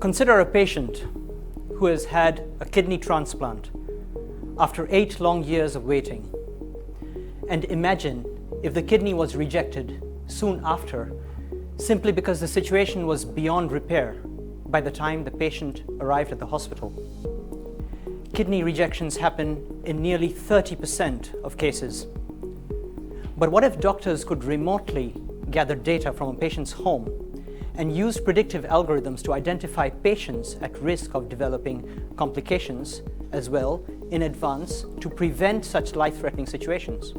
Consider a patient who has had a kidney transplant after 8 long years of waiting. And imagine if the kidney was rejected soon after, simply because the situation was beyond repair by the time the patient arrived at the hospital. Kidney rejections happen in nearly 30% of cases. But what if doctors could remotely gather data from a patient's home and use predictive algorithms to identify patients at risk of developing complications as well in advance to prevent such life-threatening situations?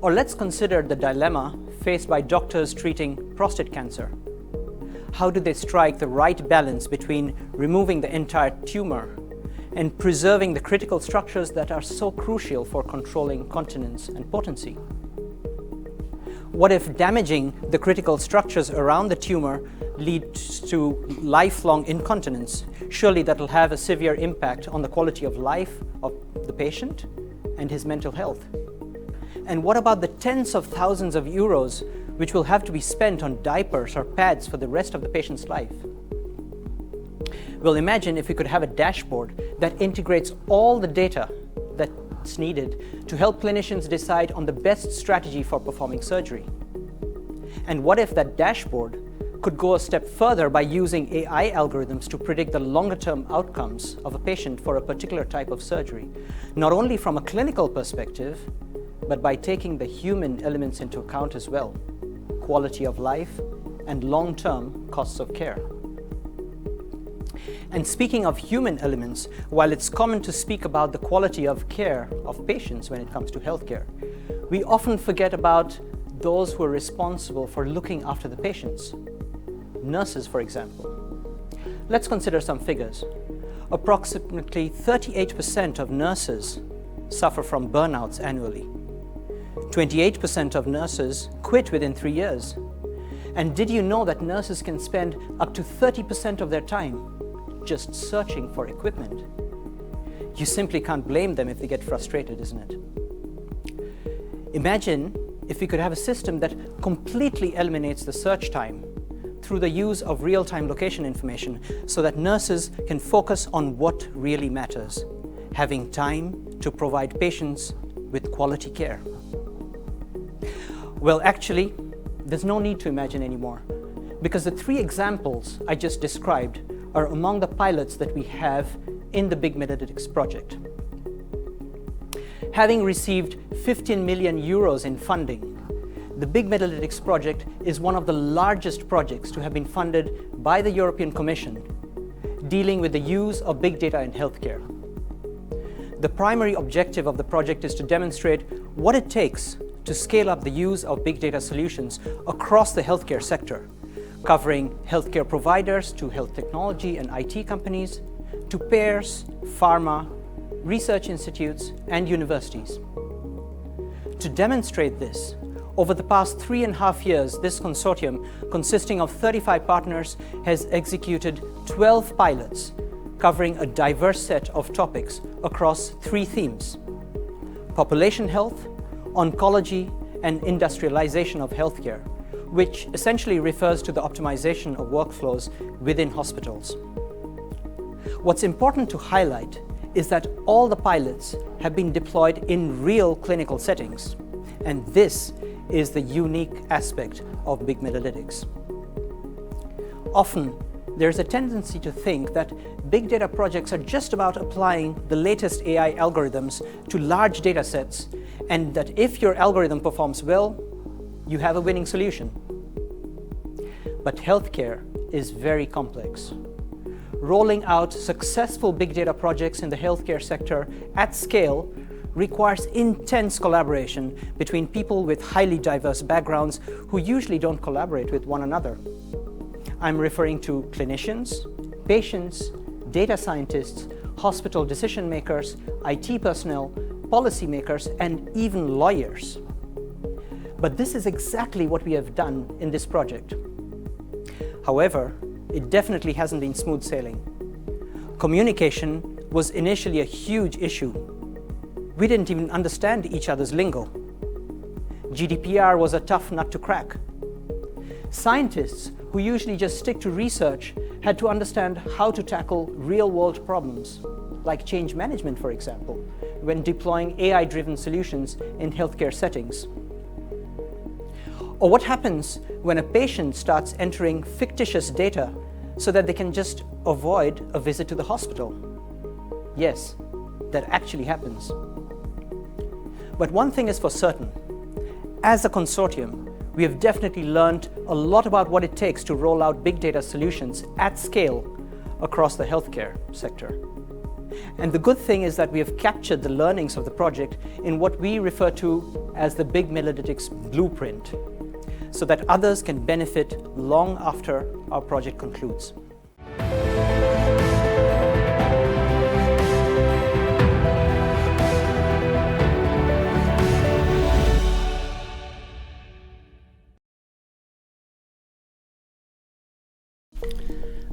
Or let's consider the dilemma faced by doctors treating prostate cancer. How do they strike the right balance between removing the entire tumor and preserving the critical structures that are so crucial for controlling continence and potency? What if damaging the critical structures around the tumor leads to lifelong incontinence? Surely that will have a severe impact on the quality of life of the patient and his mental health. And what about the tens of thousands of euros which will have to be spent on diapers or pads for the rest of the patient's life? Well, imagine if we could have a dashboard that integrates all the data that's needed to help clinicians decide on the best strategy for performing surgery. And what if that dashboard could go a step further by using AI algorithms to predict the longer-term outcomes of a patient for a particular type of surgery, not only from a clinical perspective, but by taking the human elements into account as well, quality of life and long-term costs of care. And speaking of human elements, while it's common to speak about the quality of care of patients when it comes to healthcare, we often forget about those who are responsible for looking after the patients. Nurses, for example. Let's consider some figures. Approximately 38% of nurses suffer from burnouts annually. 28% of nurses quit within 3 years. And did you know that nurses can spend up to 30% of their time just searching for equipment? You simply can't blame them if they get frustrated, isn't it? Imagine if we could have a system that completely eliminates the search time through the use of real-time location information so that nurses can focus on what really matters, having time to provide patients with quality care. Well, actually, there's no need to imagine anymore, because the 3 examples I just described are among the pilots that we have in the BigMedilytics project. Having received 15 million euros in funding, the BigMedilytics project is one of the largest projects to have been funded by the European Commission dealing with the use of big data in healthcare. The primary objective of the project is to demonstrate what it takes to scale up the use of big data solutions across the healthcare sector, covering healthcare providers to health technology and IT companies, to payers, pharma, research institutes, and universities. To demonstrate this, over the past 3.5 years, this consortium, consisting of 35 partners, has executed 12 pilots, covering a diverse set of topics across 3 themes: population health, oncology, and industrialization of healthcare, which essentially refers to the optimization of workflows within hospitals. What's important to highlight is that all the pilots have been deployed in real clinical settings, and this is the unique aspect of BigMedilytics. Often, there's a tendency to think that big data projects are just about applying the latest AI algorithms to large data sets, and that if your algorithm performs well, you have a winning solution. But healthcare is very complex. Rolling out successful big data projects in the healthcare sector at scale requires intense collaboration between people with highly diverse backgrounds who usually don't collaborate with one another. I'm referring to clinicians, patients, data scientists, hospital decision makers, IT personnel, policymakers, and even lawyers. But this is exactly what we have done in this project. However, it definitely hasn't been smooth sailing. Communication was initially a huge issue. We didn't even understand each other's lingo. GDPR was a tough nut to crack. Scientists, who usually just stick to research, had to understand how to tackle real-world problems, like change management, for example, when deploying AI-driven solutions in healthcare settings. Or what happens when a patient starts entering fictitious data so that they can just avoid a visit to the hospital? Yes, that actually happens. But one thing is for certain. As a consortium, we have definitely learned a lot about what it takes to roll out big data solutions at scale across the healthcare sector. And the good thing is that we have captured the learnings of the project in what we refer to as the BigMedilytics blueprint, so that others can benefit long after our project concludes.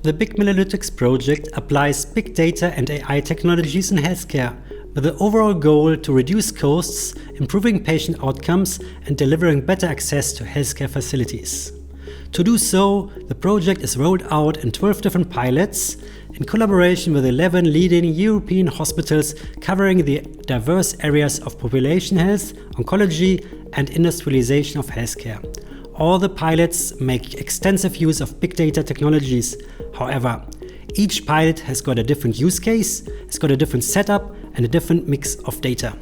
The BigMedilytics project applies big data and AI technologies in healthcare, with the overall goal to reduce costs, improving patient outcomes, and delivering better access to healthcare facilities. To do so, the project is rolled out in 12 different pilots, in collaboration with 11 leading European hospitals covering the diverse areas of population health, oncology, and industrialization of healthcare. All the pilots make extensive use of big data technologies. However, each pilot has got a different use case, has got a different setup, and a different mix of data.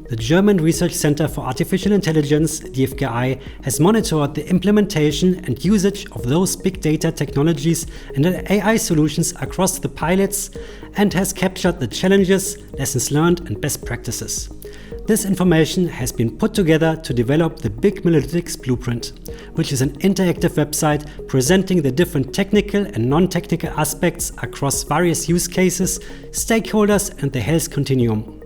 The German Research Center for Artificial Intelligence, DFGI, has monitored the implementation and usage of those big data technologies and AI solutions across the pilots and has captured the challenges, lessons learned, and best practices. This information has been put together to develop the BigMedilytics Blueprint, which is an interactive website presenting the different technical and non-technical aspects across various use cases, stakeholders, and the health continuum.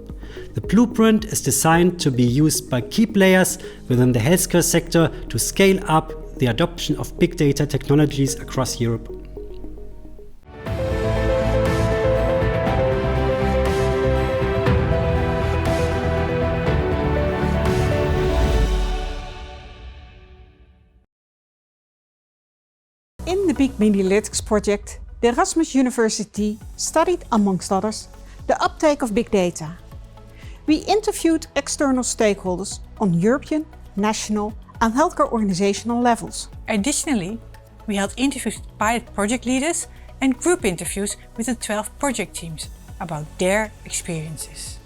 The blueprint is designed to be used by key players within the healthcare sector to scale up the adoption of big data technologies across Europe. In the BigMedilytics project, the Erasmus University studied, amongst others, the uptake of big data. We interviewed external stakeholders on European, national and healthcare organizational levels. Additionally, we held interviews with pilot project leaders and group interviews with the 12 project teams about their experiences.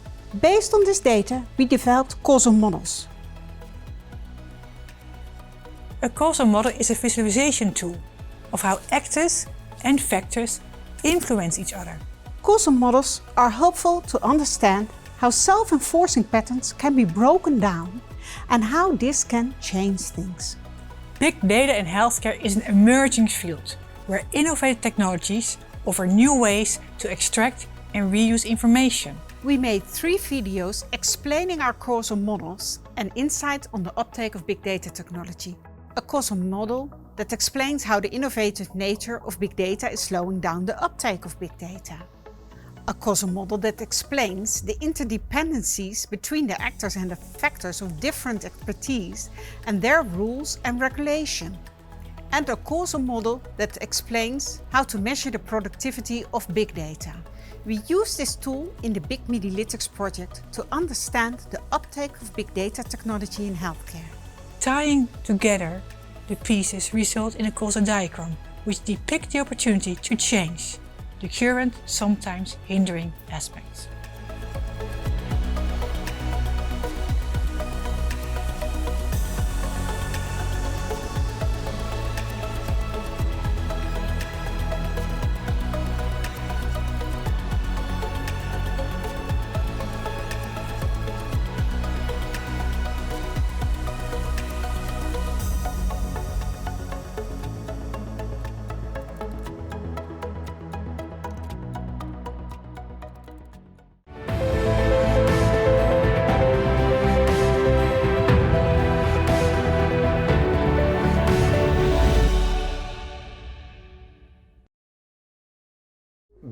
Based on this data, we developed causal models. A causal model is a visualization tool of how actors and factors influence each other. Causal models are helpful to understand how self-enforcing patterns can be broken down and how this can change things. Big data in healthcare is an emerging field where innovative technologies offer new ways to extract and reuse information. We made 3 videos explaining our causal models and insight on the uptake of big data technology. A causal model that explains how the innovative nature of big data is slowing down the uptake of big data. A causal model that explains the interdependencies between the actors and the factors of different expertise and their rules and regulation. And a causal model that explains how to measure the productivity of big data. We use this tool in the BigMedilytics project to understand the uptake of big data technology in healthcare. Tying together the pieces result in a causal diagram, which depicts the opportunity to change the current, sometimes hindering aspects.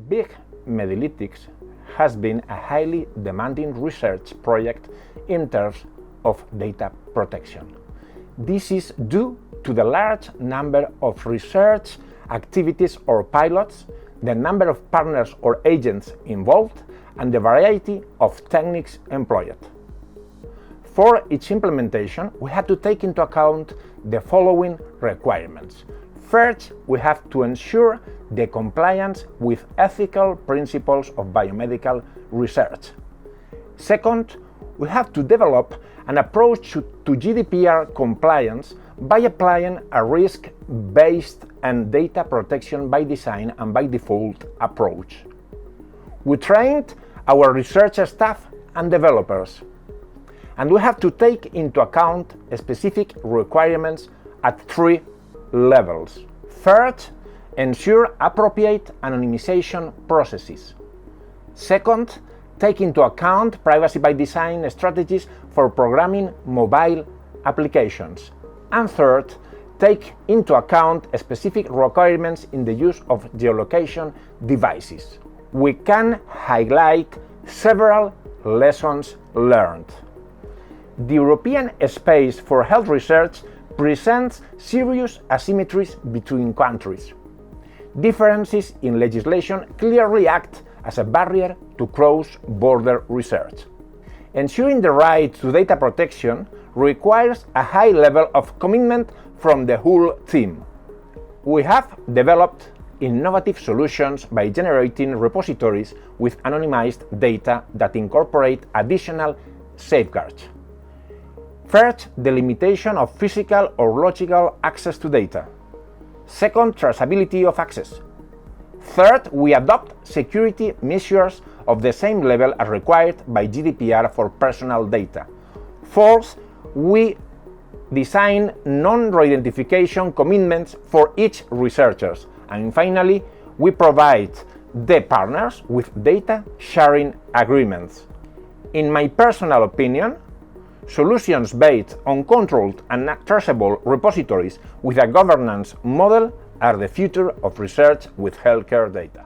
BigMedilytics has been a highly demanding research project in terms of data protection. This is due to the large number of research activities or pilots, the number of partners or agents involved, and the variety of techniques employed. For each implementation, we had to take into account the following requirements. First, we have to ensure the compliance with ethical principles of biomedical research. Second, we have to develop an approach to GDPR compliance by applying a risk-based and data protection by design and by default approach. We trained our research staff and developers, and we have to take into account specific requirements at 3 levels. First, ensure appropriate anonymization processes. Second, take into account privacy by design strategies for programming mobile applications. And third, take into account specific requirements in the use of geolocation devices. We can highlight several lessons learned. The European space for health research presents serious asymmetries between countries. Differences in legislation clearly act as a barrier to cross-border research. Ensuring the right to data protection requires a high level of commitment from the whole team. We have developed innovative solutions by generating repositories with anonymized data that incorporate additional safeguards. First, the limitation of physical or logical access to data. Second, traceability of access. Third, we adopt security measures of the same level as required by GDPR for personal data. Fourth, we design non-re-identification commitments for each researcher. And finally, we provide the partners with data sharing agreements. In my personal opinion, solutions based on controlled and traceable repositories with a governance model are the future of research with healthcare data.